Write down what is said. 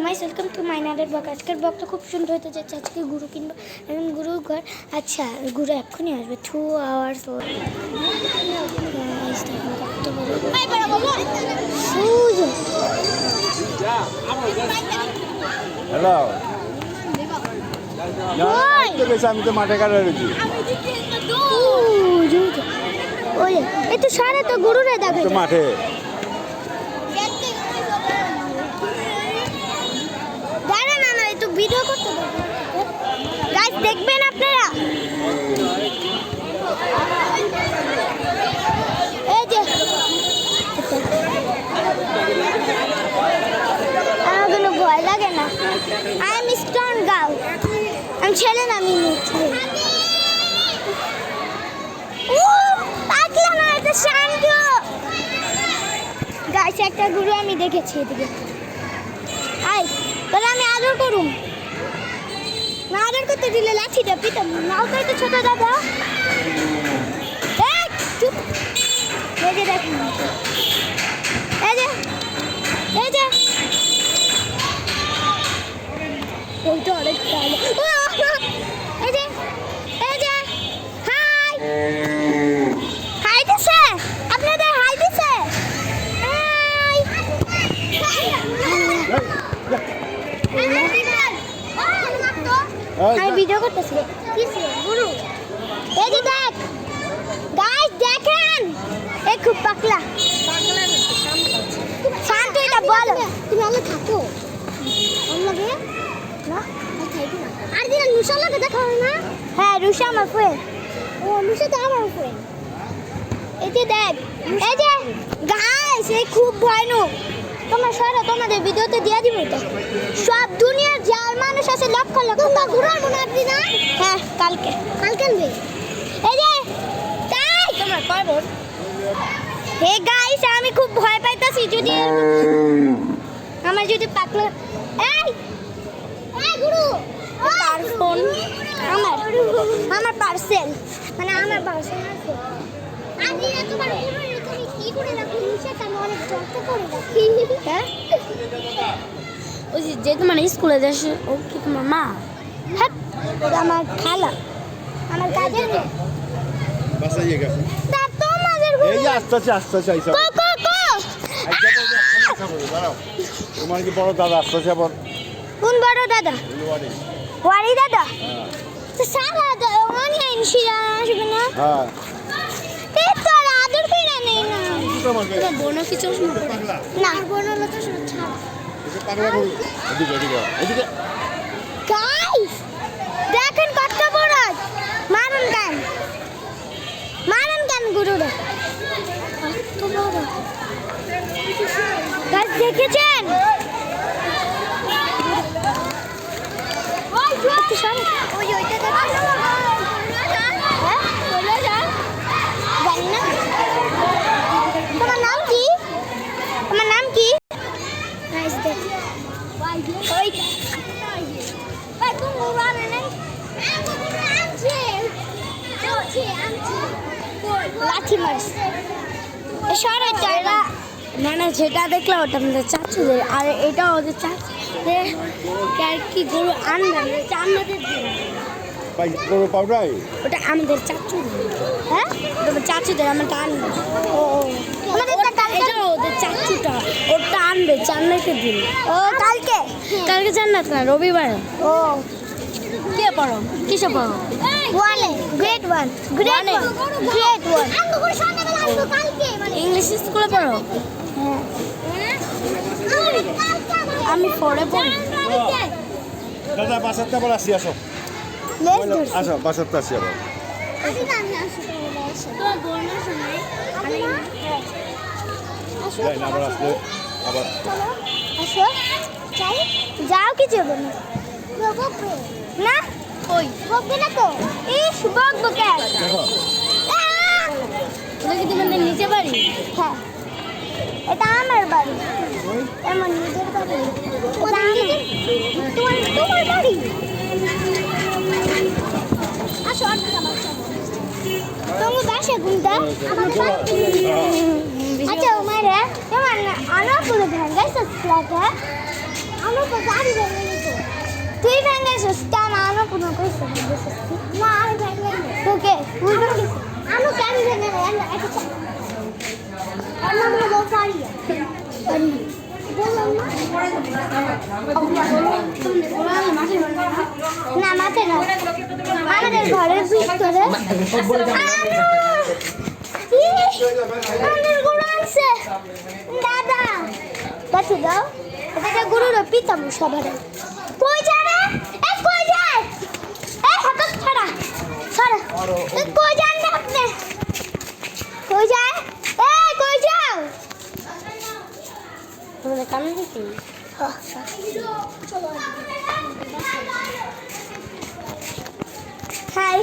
Guys welcome to my Nader blog. আজকের ব্লগটা খুব সুন্দর হতে যাচ্ছে। আজকে গুরু কিনবো এবং গুরুর ঘর। আচ্ছা গুরু এক্ষুনি আসবে 2 আওয়ার্স হ্যালো আমি তো মাঠে কাটা রয়েছি। ওই একটু সারা তো গুরুরে দেখো তো মাঠে ভিডিও করতে গাইস দেখবেন আপনারা। এই যে আমার কোনো ভয় লাগে না। I am strong girl. আমি ছেলে না, আমি মেয়ে। পাগলা না, এটা শান্ত। গাইস একটা গুরু আমি দেখেছি এদিকে। আই তাহলে আমি আদর করুম না, আদর করতে দিলে লাঠিটা পিতাম নাও তো। একটু ছোট দাদা চুপ। এই যে দেখুন, এই যে এই যে ওইটা অনেক ভালো। এই যে এই যে হাই হাই দিছে, আপনাদের হাই দিছে। আমি ভিডিও করতেছি। গুরু এই যে দেখ গাইস, দেখেন এ খুব পাগলা। শান্ত এটা বলো। তুমি আলো থাকো লাগে না আর দিন রুশা লাগে দেখা হয় না। হ্যাঁ রুশা আমার ফ্রেন্ড। ও রুশা তো আমার ফ্রেন্ড। এই যে দেখ, এই যে গাইস এই খুব ভয়ানক। তোমার সারা তোমাদের ভিডিওতে দিয়ে দিব। তো সব দুনিয়ার যার মানুষ আছে লক্ষ লক্ষ ঘুরার মনে আপনি না। হ্যাঁ কালকে আনবে। এই যে তাই তোমরা পারবো। হে গাইস আমি খুব ভয় পাইতাছি। যদি আমার যদি পাগলা এই এই গুরু তার ফোন আমার পার্সেল মানে আমার পার্সেল আছে। আমি তোমার তুমি কি করে রাখো নিচেটা অনেক যত্ন করে রাখি। হ্যাঁ ওই যে তোমার স্কুলে যাচ্ছে ও কি তোমার মা? হ্যাঁ ওটা আমার খালা, আমার কাজের মেয়ে। বাসা ইয়ে গেছে তা তোমাদের এই যে আস্তে আস্তে আইসা দাঁড়াও। তোমার কি বড় দাদা আসতেছে আবার? কোন বড় দাদা? ওয়ারি দাদা। তো সারা অনলাইন শিরা আসবে না। হ্যাঁ এই তো আদর করে নেই না। তোমার বোনও কি চশমা পরে? না বোন হলো তো শুধু ছাড়া। এসে পাগলা করো। এদিকে এদিকে এদিকে গাইস দেখেন কত বড়। মারুন কেন গুরুরে কত বড়। গাইস দেখেছেন ওই ওইটা দেখো। হ্যাঁ বলে যান জানি না। তোমার নাম কি? তোমার নাম কি? গাইস দেখ ওই লাঠি মারিস সরাই চাইলা না না যেটা দেখলাম ওটা আমাদের চাচুদের, আর এটা ওদের চাচুদের। আর কি গরু আনবেন আমাদের গরু পাউডাই ওটা আমাদের চাচুদের। হ্যাঁ ওটা চাচুদের আমারটা আনবে। ও আমাদের এটা ওদের চাচুটা ওটা আনবে চান্নাইতে দিন। ও কালকে জান্নাত না রবিবার। ও কে পড়ো? কিসে পড়ো? গ্রেড 1 ইংলিশ স্কুলে পড়ো? আমি 4-এ পড়ি। দাদা বাসাতে আবার আসি। আসো আসো বাসাতে আসি আবার। না আবার আসলে আবার যাও কি যাবো না না কই বকবে না তো। ইস বকবো কেন? দেখো ওটা কি তোমাদের নিচে বাড়ি? হ্যাঁ এটা আমার বাড়ি। এমন নিজের বাড়ি তোমার বাড়ি। আসো তোমার বাসা কোনটা? আচ্ছা মারে তোমার আনা পুরো ধ্যান গাইছে ফ্ল্যাটে আমার তো গাড়ি আমার কইছে না আমি ভেঙে ওকে বুঝতে পারছিস আমি কেন ভেঙে না এটা আমরা বলবো পারি বললাম না মাঠে না আমাদের ঘরের ভিতরে আমাদের গরু আনছে দাদা কাছে দাও এটা গরুর পিতাম সবার কই যাবে এ কই যায় এ হাত ছাড়া ছাড়া এ কই যান না আপনি কই যায় এ কই যাও তোমাদের কানে দেখি হাই